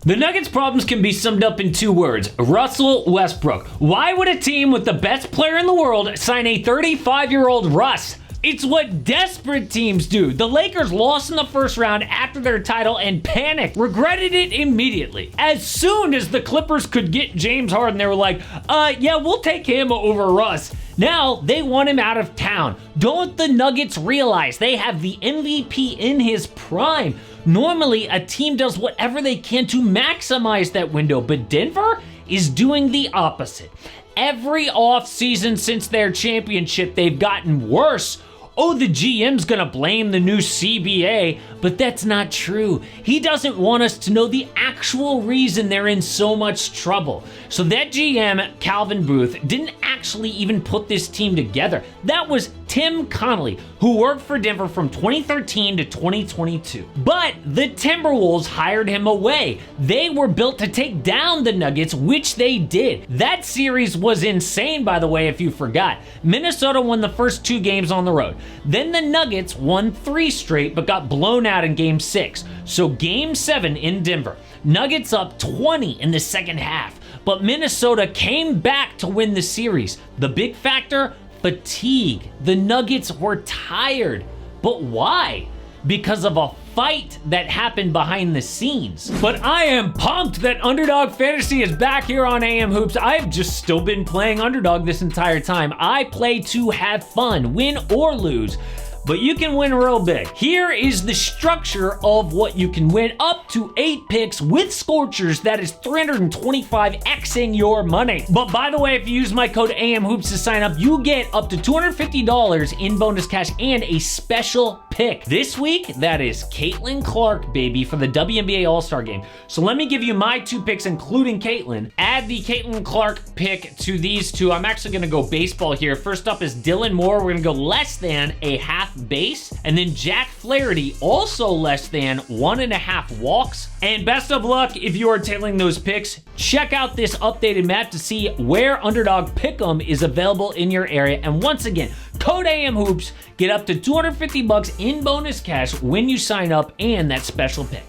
The Nuggets' problems can be summed up in 2 words: Russell Westbrook. Why would a team with the best player in the world sign a 35-year-old Russ? It's what desperate teams do. The Lakers lost in the first round after their title and panicked, regretted it immediately. As soon as the Clippers could get James Harden, they were like, yeah, we'll take him over Russ. Now they want him out of town. Don't the Nuggets realize they have the MVP in his prime? Normally, a team does whatever they can to maximize that window, but Denver is doing the opposite. Every offseason since their championship, they've gotten worse. Oh, the GM's gonna blame the new CBA, but that's not true. He doesn't want us to know the actual reason they're in so much trouble. So that GM, Calvin Booth, didn't actually even put this team together. That was Tim Connolly, who worked for Denver from 2013 to 2022. But the Timberwolves hired him away. They were built to take down the Nuggets, which they did. That series was insane, by the way, if you forgot. Minnesota won the first 2 games on the road. Then the Nuggets won 3 straight, but got blown out in Game 6. So Game 7 in Denver, Nuggets up 20 in the second half. But Minnesota came back to win the series. The big factor? Fatigue. The Nuggets were tired. But why? Because of a fight that happened behind the scenes. But I am pumped that Underdog Fantasy is back here on AM Hoops. I've just still been playing Underdog this entire time. I play to have fun, win or lose, but you can win real big. Here is the structure of what you can win: up to 8 picks with Scorchers. That is 325xing your money. But by the way, if you use my code AMHOOPS to sign up, you get up to $250 in bonus cash and a special pick. This week, that is Caitlin Clark, baby, for the WNBA All-Star Game. So let me give you my 2 picks, including Caitlin. Add the Caitlin Clark pick to these 2. I'm actually gonna go baseball here. First up is Dylan Moore. We're gonna go less than a half base. And then Jack Flaherty, also less than 1.5 walks. And best of luck if you are tailing those picks. Check out this updated map to see where Underdog Pick'em is available in your area. And once again, code AMHOOPS, get up to $250 in bonus cash when you sign up, and that special pick.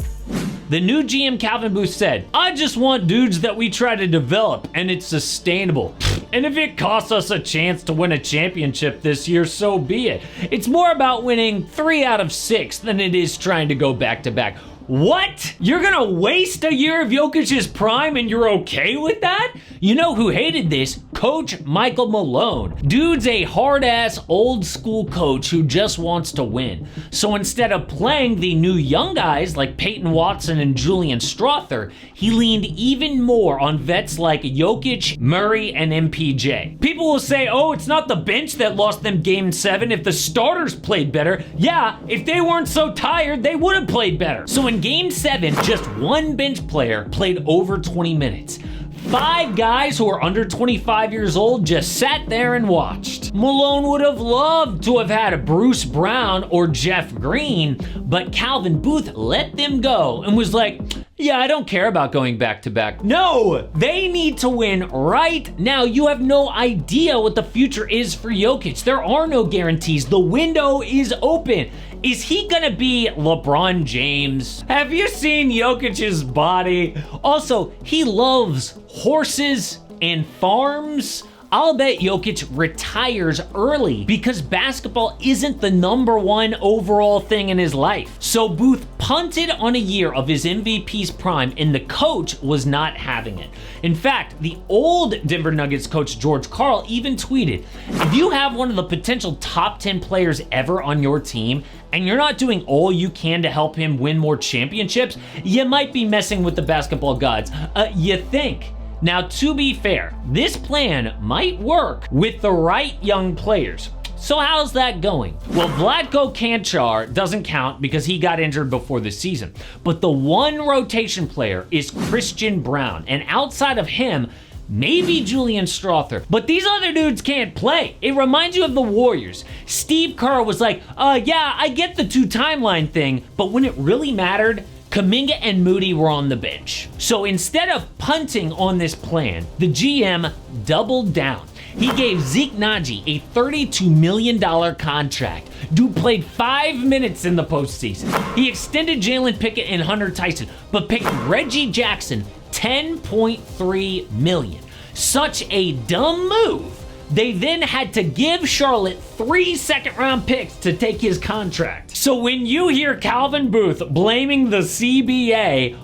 The new GM Calvin Booth said, "I just want dudes that we try to develop and it's sustainable. And if it costs us a chance to win a championship this year, so be it. It's more about winning 3 out of 6 than it is trying to go back to back." What? You're gonna waste a year of Jokic's prime and you're okay with that? You know who hated this? Coach Michael Malone. Dude's a hard-ass, old-school coach who just wants to win. So instead of playing the new young guys like Peyton Watson and Julian Strawther, he leaned even more on vets like Jokic, Murray, and MPJ. People will say, oh, it's not the bench that lost them Game 7 if the starters played better. Yeah, if they weren't so tired, they would have played better. So in Game 7, just 1 bench player played over 20 minutes. 5 guys who are under 25 years old just sat there and watched. Malone would have loved to have had a Bruce Brown or Jeff Green, but Calvin Booth let them go and was like, yeah, I don't care about going back to back. No, they need to win right now. You have no idea what the future is for Jokic. There are no guarantees. The window is open. Is he gonna be LeBron James? Have you seen Jokic's body? Also, he loves horses and farms. I'll bet Jokic retires early because basketball isn't the #1 overall thing in his life. So Booth punted on a year of his MVP's prime, and the coach was not having it. In fact, the old Denver Nuggets coach George Karl even tweeted, if you have one of the potential top 10 players ever on your team, and you're not doing all you can to help him win more championships, you might be messing with the basketball gods. You think. Now, to be fair, this plan might work with the right young players. So how's that going? Well, Vlatko Cancar doesn't count because he got injured before the season. But the one rotation player is Christian Braun. And outside of him, maybe Julian Strawther. But these other dudes can't play. It reminds you of the Warriors. Steve Kerr was like, yeah, I get the 2 timeline thing, but when it really mattered, Kuminga and Moody were on the bench. So instead of punting on this plan, the GM doubled down. He gave Zeke Naji a $32 million contract. Dude played 5 minutes in the postseason. He extended Jalen Pickett and Hunter Tyson, but picked Reggie Jackson $10.3 million. Such a dumb move. They then had to give Charlotte 3 second-round picks to take his contract. So when you hear Calvin Booth blaming the CBA,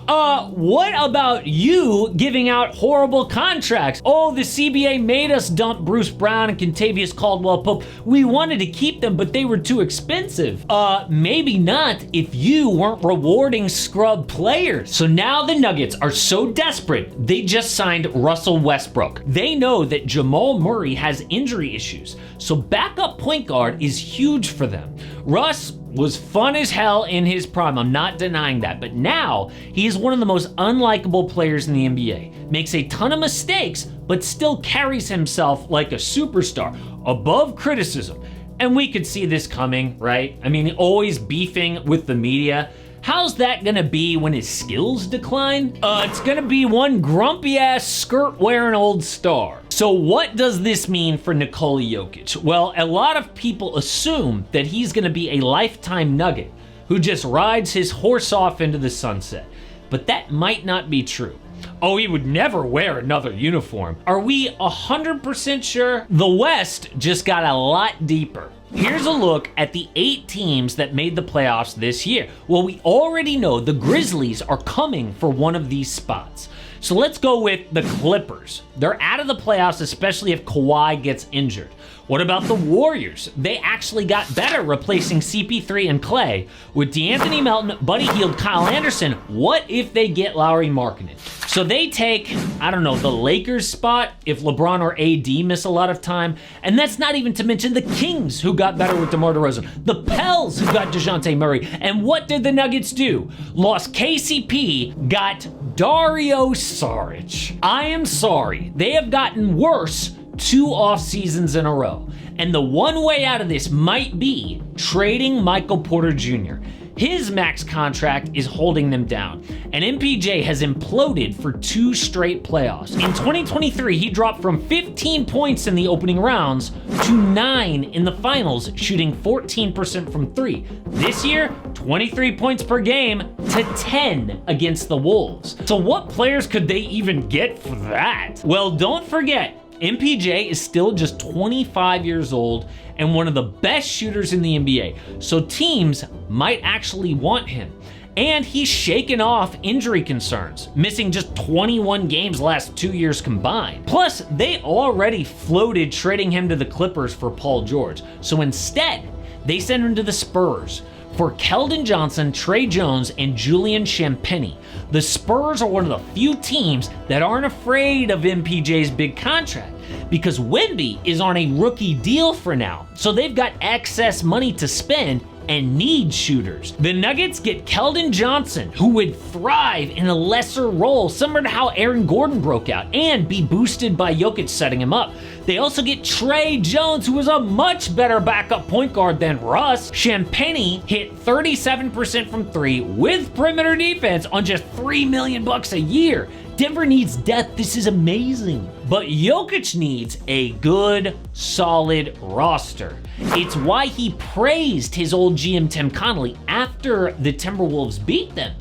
what about you giving out horrible contracts? Oh, the CBA made us dump Bruce Brown and Kentavious Caldwell-Pope. We wanted to keep them, but they were too expensive. Maybe not if you weren't rewarding scrub players. So now the Nuggets are so desperate, they just signed Russell Westbrook. They know that Jamal Murray has injury issues, so backup point guard is huge for them. Russ was fun as hell in his prime, I'm not denying that, but now he is one of the most unlikable players in the NBA. Makes a ton of mistakes, but still carries himself like a superstar, above criticism. And we could see this coming, right? I mean, always beefing with the media. How's that gonna be when his skills decline? It's gonna be one grumpy-ass skirt-wearing old star. So what does this mean for Nikola Jokic? Well, a lot of people assume that he's gonna be a lifetime Nugget who just rides his horse off into the sunset. But that might not be true. Oh, he would never wear another uniform. Are we 100% sure? The West just got a lot deeper. Here's a look at the 8 teams that made the playoffs this year. Well, we already know the Grizzlies are coming for one of these spots. So let's go with the Clippers. They're out of the playoffs, especially if Kawhi gets injured. What about the Warriors? They actually got better replacing CP3 and Clay. With DeAnthony Melton, Buddy Hield, Kyle Anderson, what if they get Lauri Markkanen? So they take, I don't know, the Lakers spot if LeBron or AD miss a lot of time. And that's not even to mention the Kings, who got better with DeMar DeRozan. The Pels, who got DeJounte Murray. And what did the Nuggets do? Lost KCP, got Dario Saric. I am sorry. They have gotten worse 2 off seasons in a row. And the one way out of this might be trading Michael Porter Jr. His max contract is holding them down, and MPJ has imploded for 2 straight playoffs. In 2023, he dropped from 15 points in the opening rounds to 9 in the finals, shooting 14% from 3. This year, 23 points per game to 10 against the Wolves. So what players could they even get for that? Well, don't forget, MPJ is still just 25 years old and one of the best shooters in the NBA, so teams might actually want him. And he's shaken off injury concerns, missing just 21 games last 2 years combined. Plus, they already floated trading him to the Clippers for Paul George, so instead, they sent him to the Spurs for Keldon Johnson, Trey Jones, and Julian Champagnie. The Spurs are one of the few teams that aren't afraid of MPJ's big contract because Wemby is on a rookie deal for now, so they've got excess money to spend and need shooters. The Nuggets get Keldon Johnson, who would thrive in a lesser role, similar to how Aaron Gordon broke out, and be boosted by Jokic setting him up. They also get Trey Jones, who is a much better backup point guard than Russ. Champagnie hit 37% from 3 with perimeter defense on just $3 million a year. Denver needs depth. This is amazing. But Jokic needs a good, solid roster. It's why he praised his old GM Tim Connolly after the Timberwolves beat them.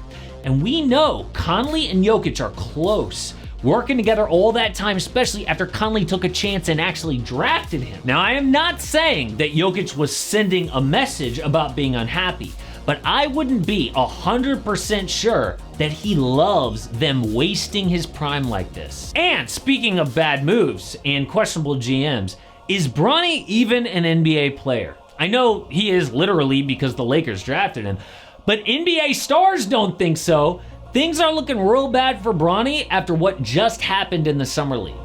And we know Connolly and Jokic are close, working together all that time, especially after Connolly took a chance and actually drafted him. Now, I am not saying that Jokic was sending a message about being unhappy, but I wouldn't be 100% sure that he loves them wasting his prime like this. And speaking of bad moves and questionable GMs, is Bronny even an NBA player? I know he is literally because the Lakers drafted him, but NBA stars don't think so. Things are looking real bad for Bronny after what just happened in the Summer League.